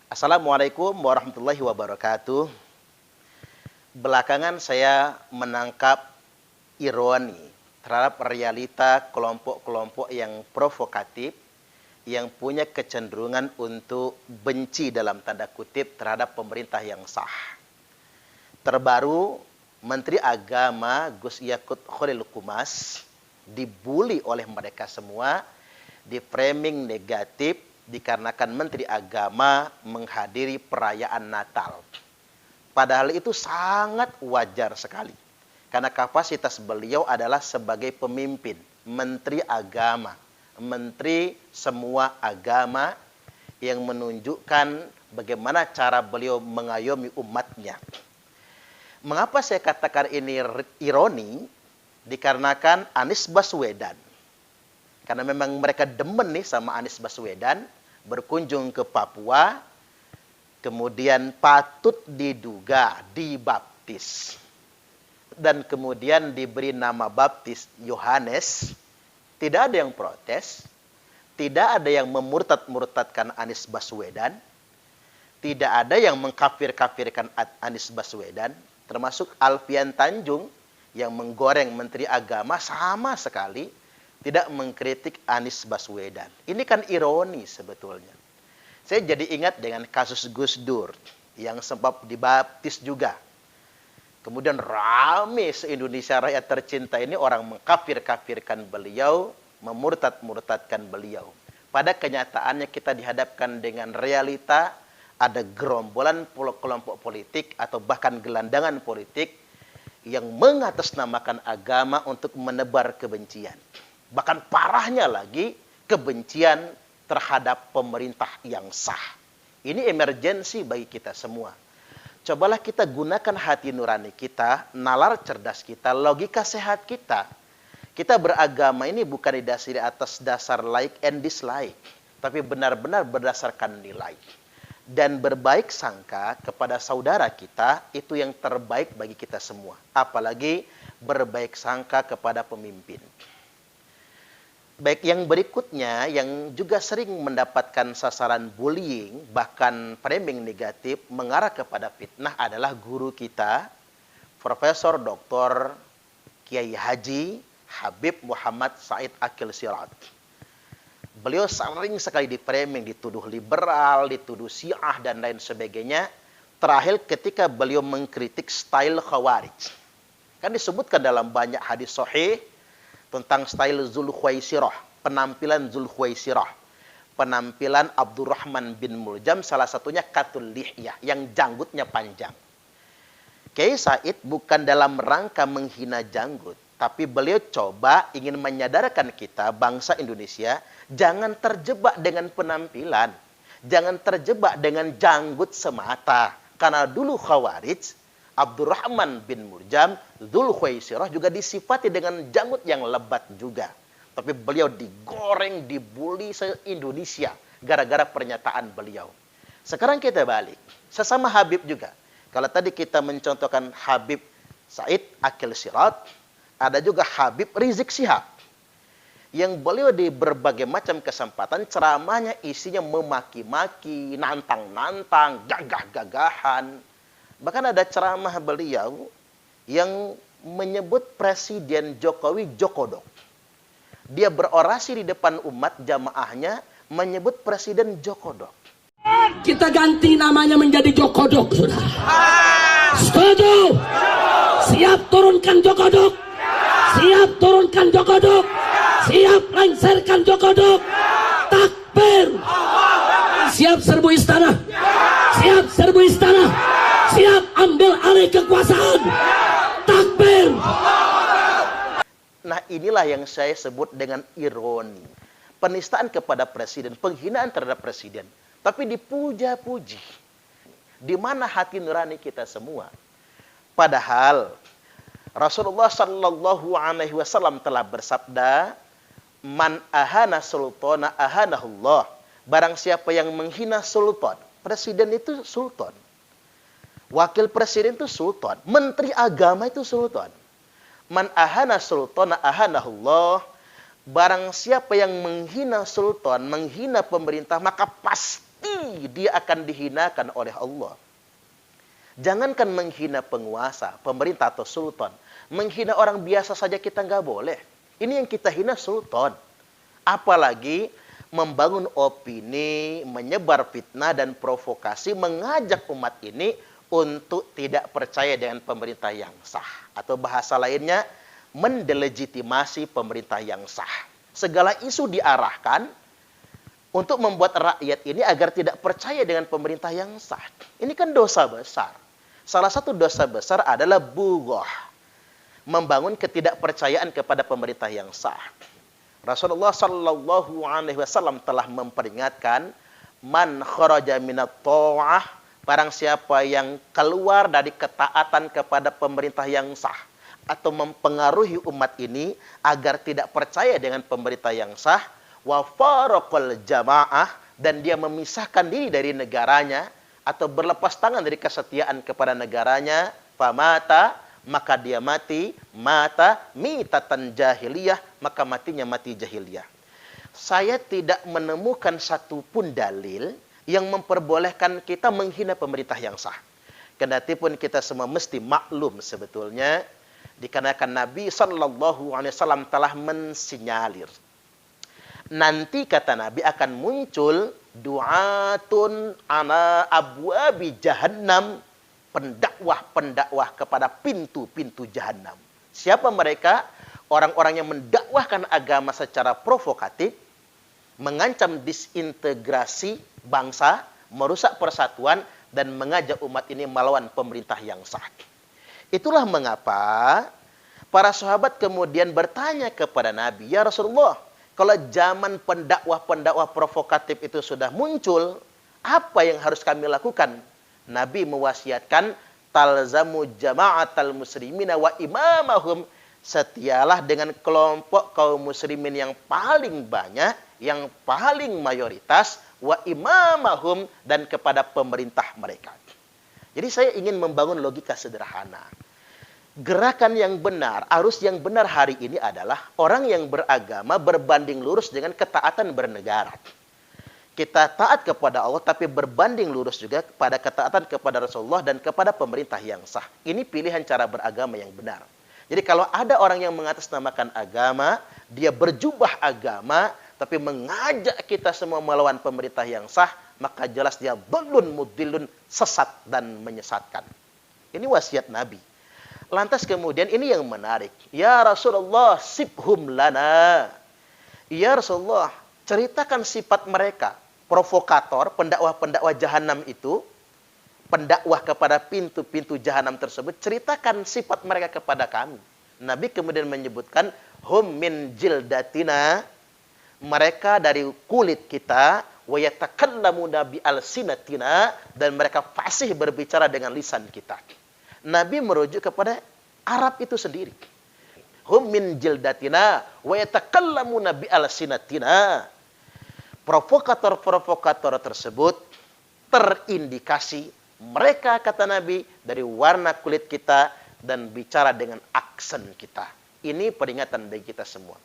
Assalamualaikum warahmatullahi wabarakatuh. Belakangan saya menangkap ironi terhadap realita kelompok-kelompok yang provokatif, yang punya kecenderungan untuk benci dalam tanda kutip terhadap pemerintah yang sah. Terbaru, Menteri Agama Gus Yakut Khalil Qumas dibully oleh mereka semua, di framing negatif dikarenakan Menteri Agama menghadiri perayaan Natal. Padahal itu sangat wajar sekali. Karena kapasitas beliau adalah sebagai pemimpin, Menteri Agama. Menteri semua agama yang menunjukkan bagaimana cara beliau mengayomi umatnya. Mengapa saya katakan ini ironi? Dikarenakan Anies Baswedan. Karena memang mereka demen nih sama Anies Baswedan, berkunjung ke Papua, kemudian patut diduga dibaptis. Dan kemudian diberi nama baptis Yohanes. Tidak ada yang protes. Tidak ada yang memurtad-murtadkan Anies Baswedan. Tidak ada yang mengkafir-kafirkan Anies Baswedan. Termasuk Alfian Tanjung yang menggoreng Menteri Agama sama sekali tidak mengkritik Anies Baswedan. Ini kan ironi sebetulnya. Saya jadi ingat dengan kasus Gus Dur yang sempat dibaptis juga. Kemudian rame se-Indonesia rakyat tercinta ini orang mengkafir-kafirkan beliau, memurtad-murtadkan beliau. Pada kenyataannya kita dihadapkan dengan realita, ada gerombolan kelompok politik atau bahkan gelandangan politik yang mengatasnamakan agama untuk menebar kebencian. Bahkan parahnya lagi, kebencian terhadap pemerintah yang sah. Ini emergensi bagi kita semua. Cobalah kita gunakan hati nurani kita, nalar cerdas kita, logika sehat kita. Kita beragama ini bukan didasari atas dasar like and dislike, tapi benar-benar berdasarkan nilai. Dan berbaik sangka kepada saudara kita, itu yang terbaik bagi kita semua. Apalagi berbaik sangka kepada pemimpin. Baik, yang berikutnya yang juga sering mendapatkan sasaran bullying, bahkan framing negatif mengarah kepada fitnah adalah guru kita, Profesor Dr. Kiai Haji Habib Muhammad Said Akil Siraj. Beliau sering sekali di framing, dituduh liberal, dituduh syiah dan lain sebagainya. Terakhir ketika beliau mengkritik style Khawarij. Kan disebutkan dalam banyak hadis sahih tentang style Zulkhuwaisirah, penampilan Zulkhuwaisirah, penampilan Abdurrahman bin Muljam, salah satunya katul lihyah, yang janggutnya panjang. Kiai Said bukan dalam rangka menghina janggut, tapi beliau coba ingin menyadarkan kita, bangsa Indonesia, jangan terjebak dengan penampilan, jangan terjebak dengan janggut semata. Karena dulu Khawarij, Abdurrahman bin Muljam, Zulkhuwaisirah juga disifati dengan janggut yang lebat juga. Tapi beliau digoreng, dibully se-Indonesia gara-gara pernyataan beliau. Sekarang kita balik. Sesama Habib juga. Kalau tadi kita mencontohkan Habib Said Akil Siraj, ada juga Habib Rizik Syihab. Yang beliau di berbagai macam kesempatan ceramahnya isinya memaki-maki, nantang-nantang, gagah-gagahan. Bahkan ada ceramah beliau yang menyebut Presiden Jokowi Jokodok. Dia berorasi di depan umat jamaahnya menyebut Presiden Jokodok. Kita ganti namanya menjadi Jokodok, sudah. Setuju? Siap turunkan Jokodok? Siap turunkan Jokodok? Siap lengserkan Jokodok? Takbir! Siap serbu istana? Siap serbu istana? Siap ambil alih kekuasaan? Takbir! Nah, inilah yang saya sebut dengan ironi. Penistaan kepada presiden, penghinaan terhadap presiden. Tapi dipuja-puji. Di mana hati nurani kita semua? Padahal Rasulullah Shallallahu Alaihi Wasallam telah bersabda, "Man ahana sultana ahanahullah." Barang siapa yang menghina sultan, presiden itu sultan. Wakil presiden itu sultan, menteri agama itu sultan. Man ahana sultana ahanahullah. Barang siapa yang menghina sultan, menghina pemerintah, maka pasti dia akan dihinakan oleh Allah. Jangankan menghina penguasa, pemerintah atau sultan. Menghina orang biasa saja kita nggak boleh. Ini yang kita hina sultan. Apalagi membangun opini, menyebar fitnah dan provokasi, mengajak umat ini untuk tidak percaya dengan pemerintah yang sah. Atau bahasa lainnya, mendelegitimasi pemerintah yang sah. Segala isu diarahkan untuk membuat rakyat ini agar tidak percaya dengan pemerintah yang sah. Ini kan dosa besar. Salah satu dosa besar adalah bughah, membangun ketidakpercayaan kepada pemerintah yang sah. Rasulullah Shallallahu Alaihi Wasallam telah memperingatkan, man kharaja minat ta'ah, barang siapa yang keluar dari ketaatan kepada pemerintah yang sah atau mempengaruhi umat ini agar tidak percaya dengan pemerintah yang sah, wa faraqal jamaah, dan dia memisahkan diri dari negaranya atau berlepas tangan dari kesetiaan kepada negaranya, famata, maka dia mati, mata mitatan jahiliyah, maka matinya mati jahiliyah. Saya tidak menemukan satupun dalil yang memperbolehkan kita menghina pemerintah yang sah. Kendatipun kita semua mesti maklum sebetulnya, dikarenakan Nabi SAW telah mensinyalir. Nanti kata Nabi akan muncul du'atun ala abwabi jahannam, pendakwah-pendakwah kepada pintu-pintu jahannam. Siapa mereka? Orang-orang yang mendakwahkan agama secara provokatif, mengancam disintegrasi bangsa, merusak persatuan, dan mengajak umat ini melawan pemerintah yang sah. Itulah mengapa para sahabat kemudian bertanya kepada Nabi, ya Rasulullah, kalau zaman pendakwah-pendakwah provokatif itu sudah muncul, apa yang harus kami lakukan? Nabi mewasiatkan, talzamu jama'atal muslimina wa imamahum, setialah dengan kelompok kaum muslimin yang paling banyak, yang paling mayoritas, wa imamahum, dan kepada pemerintah mereka. Jadi saya ingin membangun logika sederhana. Gerakan yang benar, arus yang benar hari ini adalah orang yang beragama berbanding lurus dengan ketaatan bernegara. Kita taat kepada Allah tapi berbanding lurus juga kepada ketaatan kepada Rasulullah dan kepada pemerintah yang sah. Ini pilihan cara beragama yang benar. Jadi kalau ada orang yang mengatasnamakan agama, dia berjubah agama, tapi mengajak kita semua melawan pemerintah yang sah, maka jelas dia dhallun mudillun, sesat dan menyesatkan. Ini wasiat Nabi. Lantas kemudian ini yang menarik. Ya Rasulullah, sibhum lana. Ya Rasulullah, ceritakan sifat mereka. Provokator, pendakwah-pendakwah jahanam itu, pendakwah kepada pintu-pintu jahanam tersebut, ceritakan sifat mereka kepada kami. Nabi kemudian menyebutkan, hum min jildatina, mereka dari kulit kita, wa yatakallamuna bi alsinatina, dan mereka fasih berbicara dengan lisan kita. Nabi merujuk kepada Arab itu sendiri. Hum min jildatina wa yatakallamuna bi alsinatina. Provokator-provokator tersebut terindikasi mereka, kata Nabi, dari warna kulit kita dan bicara dengan aksen kita. Ini peringatan bagi kita semua.